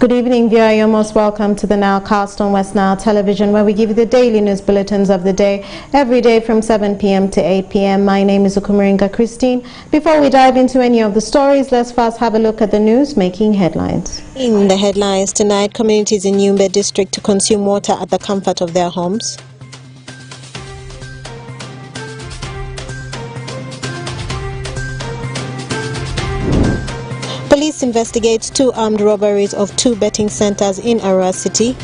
Good evening, viewer. You're most welcome to the Nilecast on Westnile television, where we give you the daily news bulletins of the day, every day from 7 p.m. to 8 p.m. My name is Ukumaringa Christine. Before we dive into any of the stories, let's first have a look at the news making headlines. In the headlines tonight, communities in Yumbe district to consume water at the comfort of their homes. Police investigates 2 armed robberies of 2 betting centers in Arua City.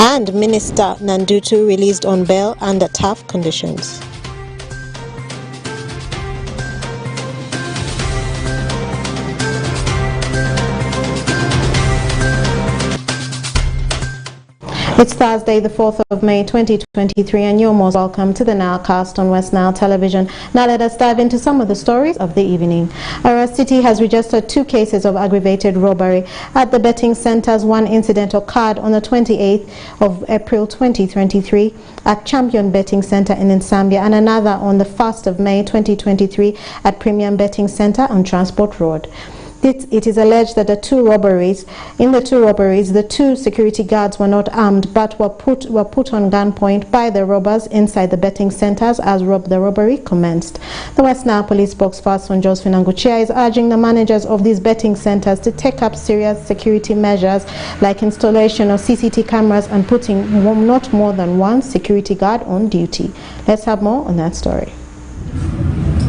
And Minister Nandutu released on bail under tough conditions. It's Thursday, the 4th of May, 2023, and you're most welcome to the Nilecast on Westnile television. Now let us dive into some of the stories of the evening. Arua City has registered 2 cases of aggravated robbery at the betting centers. One incident occurred on the 28th of April 2023 at Champion Betting Center in Nsambia, and another on the 1st of May 2023 at Premium Betting Center on Transport Road. It is alleged that in the two robberies, the 2 security guards were not armed but were put on gunpoint by the robbers inside the betting centers as the robbery commenced. The Westnile police spokesperson Josephine Anguchia is urging the managers of these betting centers to take up serious security measures like installation of CCTV cameras and putting not more than 1 security guard on duty. Let's have more on that story.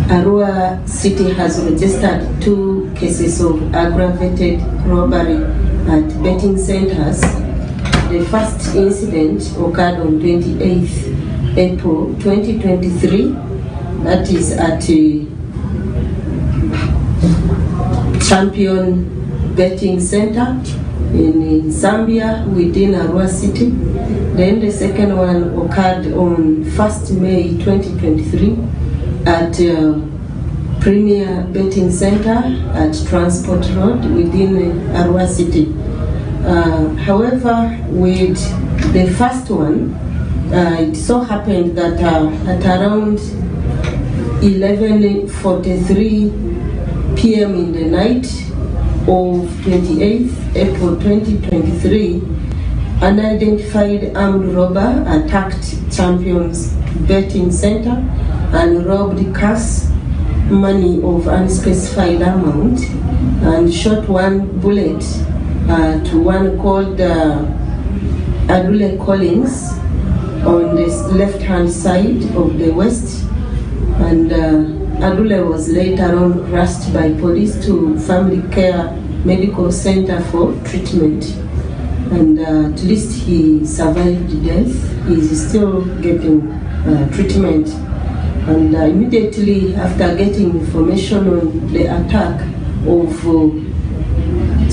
Arua City has registered 2 cases of aggravated robbery at betting centers. The first incident occurred on 28th April 2023, that is at Champion Betting Center in Zambia within Arua City. Then the second one occurred on 1st May 2023 at Premier Betting Center at Transport Road within Arua City. However, with the first one, it so happened that at around 11:43 p.m. in the night of 28th April 2023, unidentified armed robber attacked Champion's Betting Center and robbed cash money of unspecified amount and shot 1 bullet to one called Adule Collins on the left-hand side of the waist, and Adule was later on rushed by police to Family Care Medical Center for treatment, and at least he survived death. He is still getting treatment. And immediately after getting information on the attack of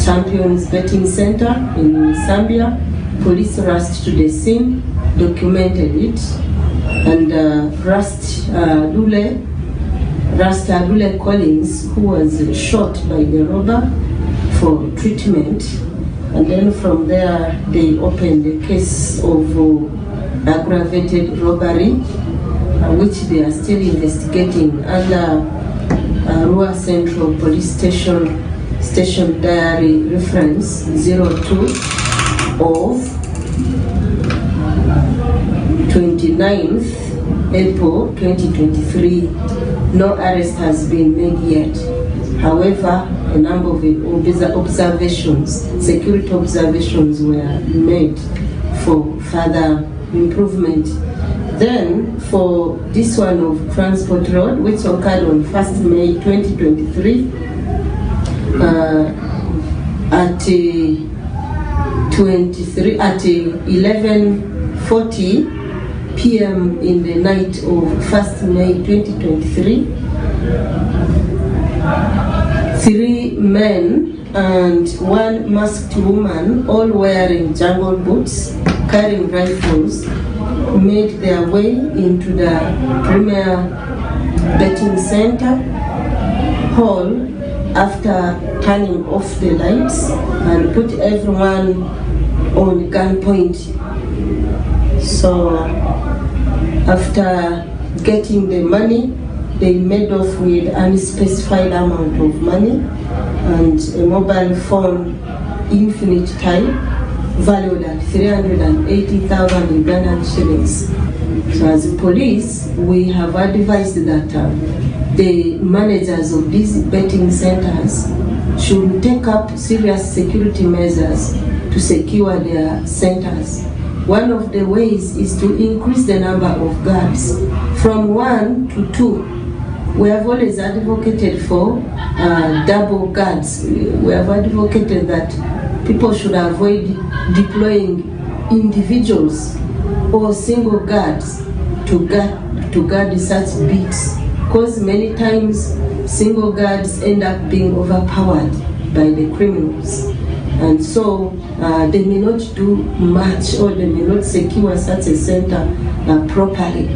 Champions Betting Center in Zambia, police rushed to the scene, documented it, and rushed Adule Collins, who was shot by the robber, for treatment. And then from there, they opened a case of aggravated robbery, which they are still investigating under Arua Central Police Station Diary Reference 02 of 29th April 2023. No arrest has been made yet. However, a number of security observations were made for further improvement. Then, for this one of Transport Road, which occurred on 1st May 2023, at 11:40 p.m. in the night of 1st May 2023, 3 men and 1 masked woman, all wearing jungle boots, carrying rifles, made their way into the Premier Betting Center hall after turning off the lights and put everyone on gunpoint. So After getting the money, they made off with an unspecified amount of money and a mobile phone infinite type valued at 380,000 Ugandan shillings. So as police, we have advised that the managers of these betting centers should take up serious security measures to secure their centers. One of the ways is to increase the number of guards from 1 to 2. We have always advocated for double guards. We have advocated that people should avoid deploying individuals or single guards to guard such beats, because many times single guards end up being overpowered by the criminals, and so they may not do much, or they may not secure such a center properly.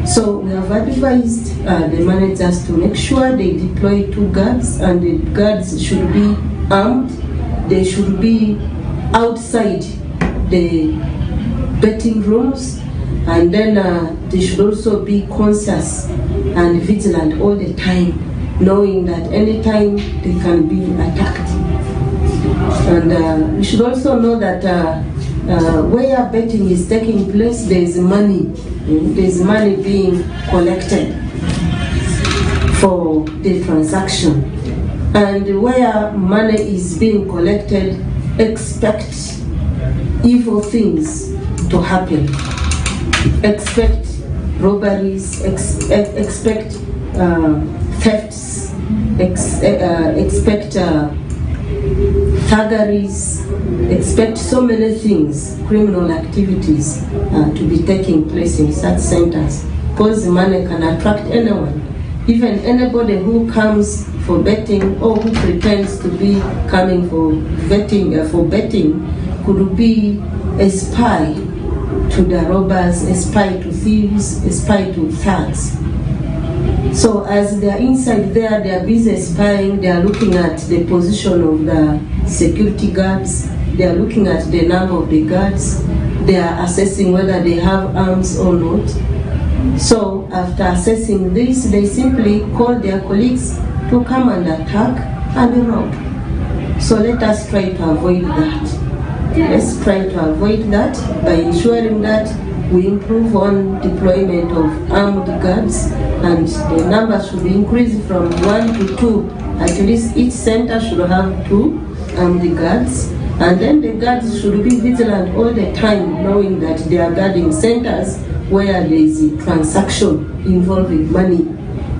So we have advised the managers to make sure they deploy 2 guards, and the guards should be armed. They should be outside the betting rooms, and then they should also be conscious and vigilant all the time, knowing that anytime they can be attacked. And we should also know that where betting is taking place, there is money. There is money being collected for the transaction. And where money is being collected, expect evil things to happen. Expect robberies, expect thefts, expect thuggeries, expect so many things, criminal activities to be taking place in such centers, because money can attract anyone. Even anybody who comes for betting or who pretends to be coming for betting could be a spy to the robbers, a spy to thieves, a spy to thugs. So as they are inside there, they are busy spying, they are looking at the position of the security guards, they are looking at the number of the guards, they are assessing whether they have arms or not. So after assessing this, they simply call their colleagues to come and attack and rob. So let us try to avoid that. Let's try to avoid that by ensuring that we improve on deployment of armed guards, and the number should be increased from 1 to 2. At least each center should have 2 armed guards, and then the guards should be vigilant all the time, knowing that they are guarding centers where there is a transaction involving money,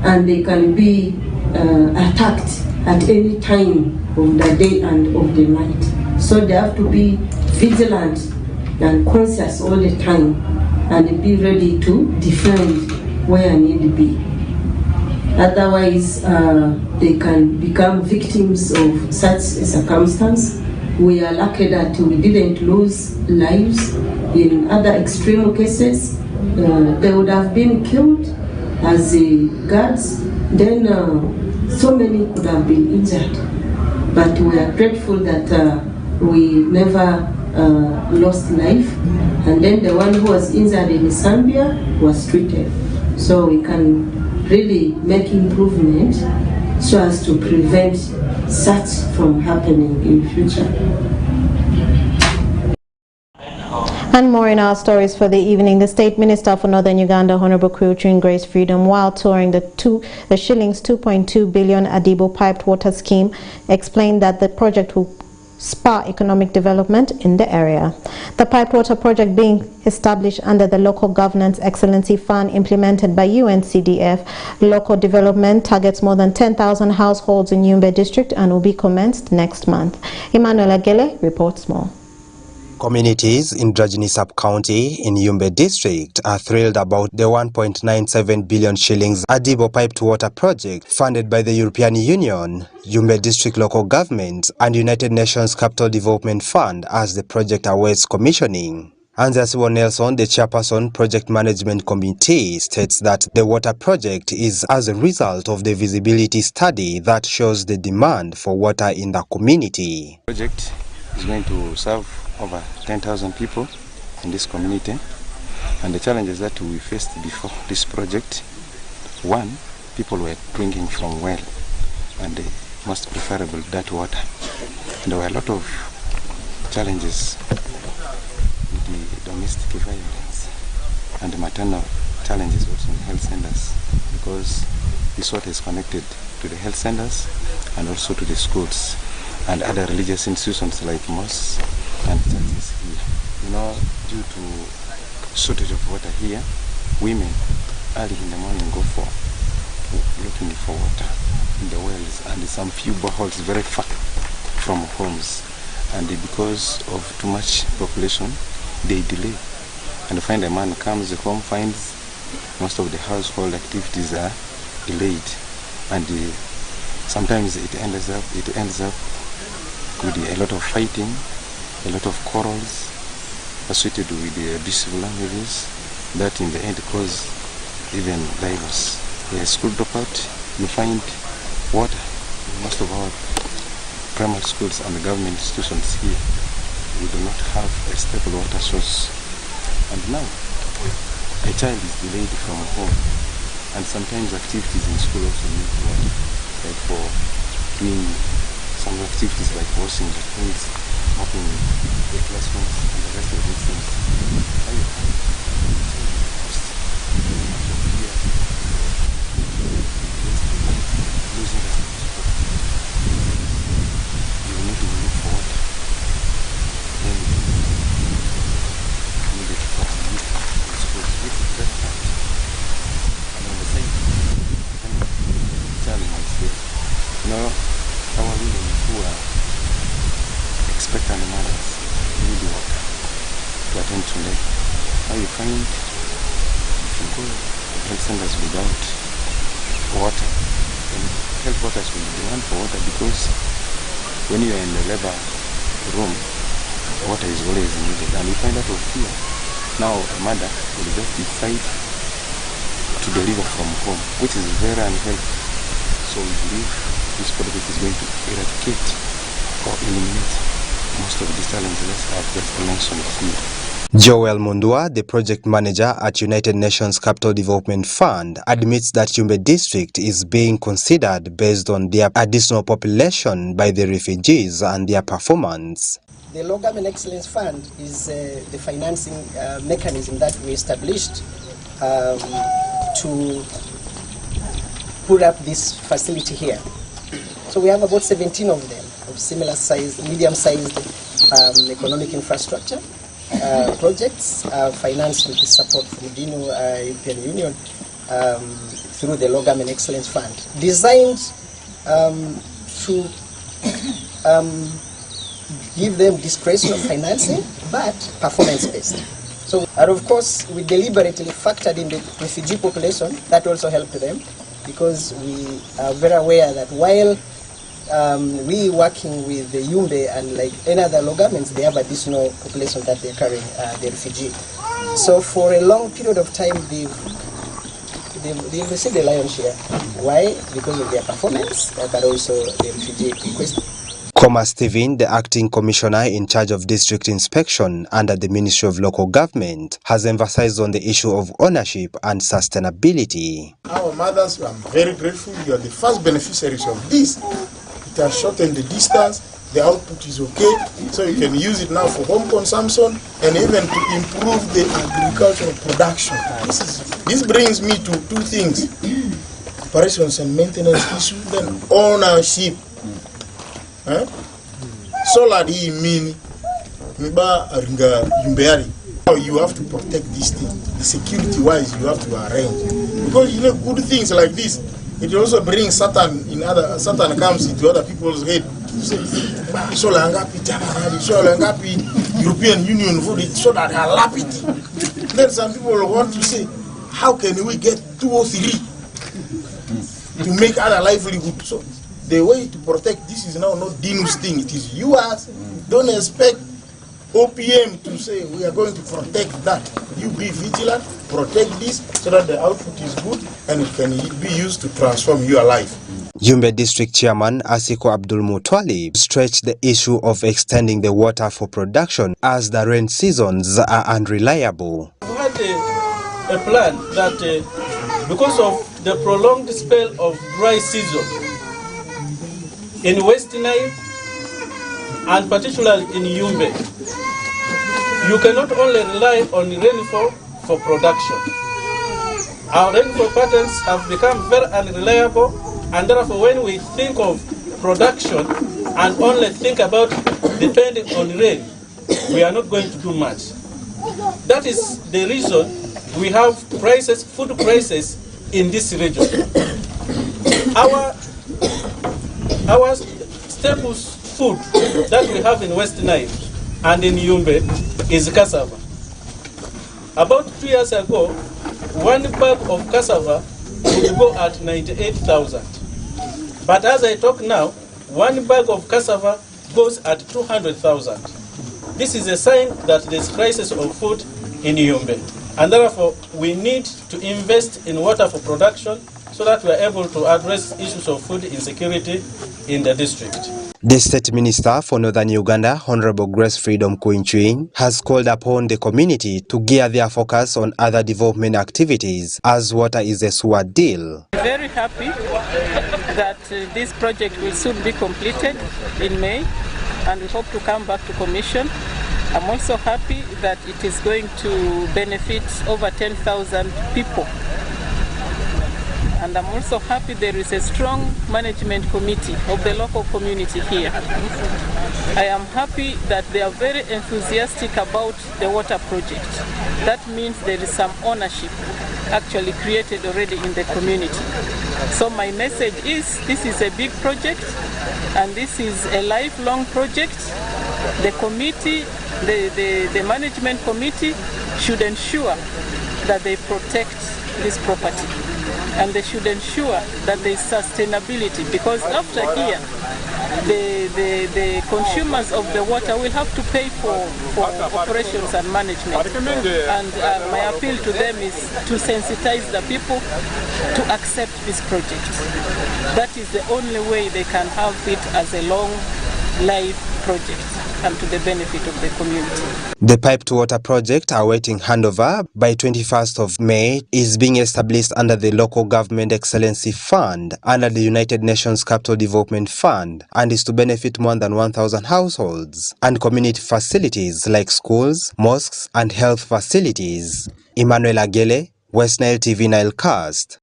and they can be attacked at any time of the day and of the night. So they have to be vigilant and conscious all the time, and be ready to defend where need be. Otherwise, they can become victims of such a circumstance. We are lucky that we didn't lose lives. In other extreme cases, they would have been killed as guards, then so many could have been injured. But we are grateful that we never lost life, and then the one who was injured in Zambia was treated. So we can really make improvement so as to prevent such from happening in future. And more in our stories for the evening. The State Minister for Northern Uganda, Honorable Quiltrin Grace Freedom, while touring the shillings 2.2 billion Adibo piped water scheme, explained that the project will spur economic development in the area. The piped water project being established under the Local Governance Excellency Fund implemented by UNCDF Local Development targets more than 10,000 households in Yumbe district and will be commenced next month. Emmanuel Agele reports more. Communities in Drajini sub-county in Yumbe district are thrilled about the 1.97 billion shillings Adibo piped water project funded by the European Union, Yumbe district local government and United Nations Capital Development Fund as the project awaits commissioning. Anzasiwo Nelson, the chairperson Project Management Committee, states that the water project is as a result of the feasibility study that shows the demand for water in the community. The project is going to serve over 10,000 people in this community. And the challenges that we faced before this project, one, people were drinking from well, and the most preferable that water. And there were a lot of challenges with the domestic violence and the maternal challenges also in health centers, because this water is connected to the health centers and also to the schools and other religious institutions like mosques and churches here. You know, due to shortage of water here, women early in the morning go for looking for water in the wells, and some few boreholes very far from homes, and because of too much population they delay, and find a man comes home, finds most of the household activities are delayed, and sometimes it ends up with a lot of fighting, a lot of quarrels associated with the abusive languages that in the end cause even divorce. The school dropout, you find water in most of our primary schools and the government institutions here. We do not have a stable water source. And now, a child is delayed from home, and sometimes activities in school also need water, like for doing some activities like washing the things, mopping the classrooms, and the rest of these things. How you find cost here, losing the support. You need to look for water. Then you need it for school. This is that part. And on the same challenge is there. You know, our women who are expectant mothers need water to attend to them. How you find if you go to health centers without water, then health workers will demand for water, because when you are in the labor room, water is always needed. And we find out of here, now a mother will just decide to deliver from home, which is very unhealthy. So we believe this project is going to eradicate or eliminate most of the challenges I've just mentioned here. Joel Mundua, the project manager at United Nations Capital Development Fund, admits that Yumbe district is being considered based on their additional population by the refugees and their performance. The Low Government Excellence Fund is the financing mechanism that we established to put up this facility here. So we have about 17 of them, of similar size, medium-sized economic infrastructure projects financed with the support from the European Union through the Low Government Excellence Fund, designed to give them discretionary financing, but performance-based. So, and of course, we deliberately factored in the refugee population. That also helped them, because we are very aware that while we working with the Yumbe and like any other low governments, they have additional population that they're carrying, the refugee. So for a long period of time, they've received the lion's share. Why? Because of their performance, but also the refugee request. Koma Stephen, the acting commissioner in charge of district inspection under the Ministry of Local Government, has emphasized on the issue of ownership and sustainability. Our mothers, I'm very grateful. You are the first beneficiaries of this. It has shortened the distance. The output is okay, so you can use it now for home consumption and even to improve the agricultural production. This brings me to two things: operations and maintenance issues, then ownership. Solar mean you have to protect this thing. The security wise you have to arrange, because you know good things like this, it also brings Satan comes into other people's head. So European Union voted so that are lapid. Then some people want to say, how can we get 2 or 3 to make other livelihood? So the way to protect this is now not Dinu's thing, it is yours. Don't expect OPM to say we are going to protect that. You be vigilant, protect this so that the output is good and it can be used to transform your life. Yumbe District Chairman Asiko Abdul Mutwali stretched the issue of extending the water for production as the rain seasons are unreliable. a plan that because of the prolonged spell of dry season in West Nile and particularly in Yumbe, you cannot only rely on rainfall for production. Our rainfall patterns have become very unreliable, and therefore when we think of production and only think about depending on rain, we are not going to do much. That is the reason we have prices, food prices in this region. Our staples food that we have in West Nile and in Yumbe is cassava. About 2 years ago, 1 bag of cassava would go at 98,000. But as I talk now, 1 bag of cassava goes at 200,000. This is a sign that there is crisis of food in Yumbe. And therefore, we need to invest in water for production so that we are able to address issues of food insecurity in the district. The State Minister for Northern Uganda, Honorable Grace Freedom Quinchuin, has called upon the community to gear their focus on other development activities as water is a sword deal. I'm very happy that this project will soon be completed in May, and we hope to come back to commission. I'm also happy that it is going to benefit over 10,000 people. And I'm also happy there is a strong management committee of the local community here. I am happy that they are very enthusiastic about the water project. That means there is some ownership actually created already in the community. So my message is, this is a big project and this is a lifelong project. The committee, the management committee should ensure that they protect this property. And they should ensure that there is sustainability, because after here, the consumers of the water will have to pay for operations and management. And my appeal to them is to sensitize the people to accept this project. That is the only way they can have it as a long life project and to the benefit of the community. The piped water project, awaiting handover by 21st of May, is being established under the Local Government Excellency Fund under the United Nations Capital Development Fund and is to benefit more than 1,000 households and community facilities like schools, mosques and health facilities. Emmanuel Agele, Westnile TV Nilecast.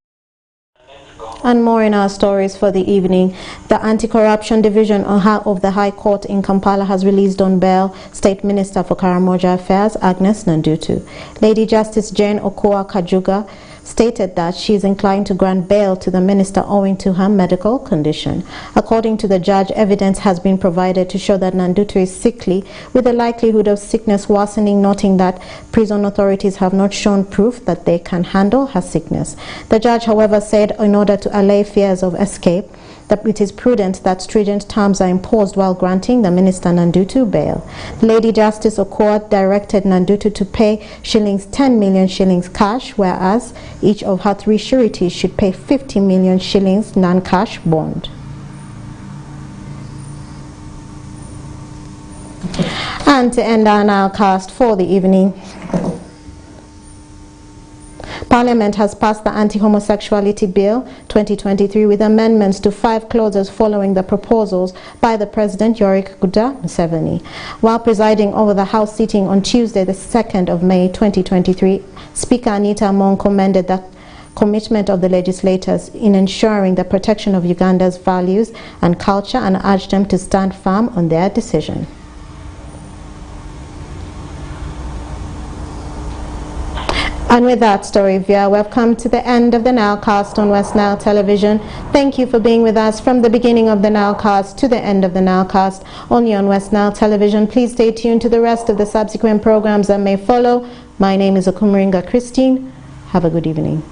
And more in our stories for the evening. The Anti-Corruption Division of the High Court in Kampala has released on bail State Minister for Karamoja Affairs, Agnes Nandutu. Lady Justice Jane Okoa Kajuga stated that she is inclined to grant bail to the minister owing to her medical condition. According to the judge, evidence has been provided to show that Nandutu is sickly, with the likelihood of sickness worsening, noting that prison authorities have not shown proof that they can handle her sickness. The judge, however, said in order to allay fears of escape, that it is prudent that stringent terms are imposed while granting the minister Nandutu bail. Lady Justice Okoa directed Nandutu to pay shillings 10 million shillings cash, whereas each of her 3 sureties should pay 50 million shillings non-cash bond. And to end our Nilecast for the evening, Parliament has passed the Anti-Homosexuality Bill 2023 with amendments to 5 clauses following the proposals by the President Yoweri Kaguta Museveni. While presiding over the House sitting on Tuesday, the 2nd of May 2023, Speaker Anita Among commended the commitment of the legislators in ensuring the protection of Uganda's values and culture and urged them to stand firm on their decision. And with that story, viewer, we've come to the end of the Nilecast on Westnile Television. Thank you for being with us from the beginning of the Nilecast to the end of the Nilecast, only on Westnile Television. Please stay tuned to the rest of the subsequent programs that may follow. My name is Okumringa Christine. Have a good evening.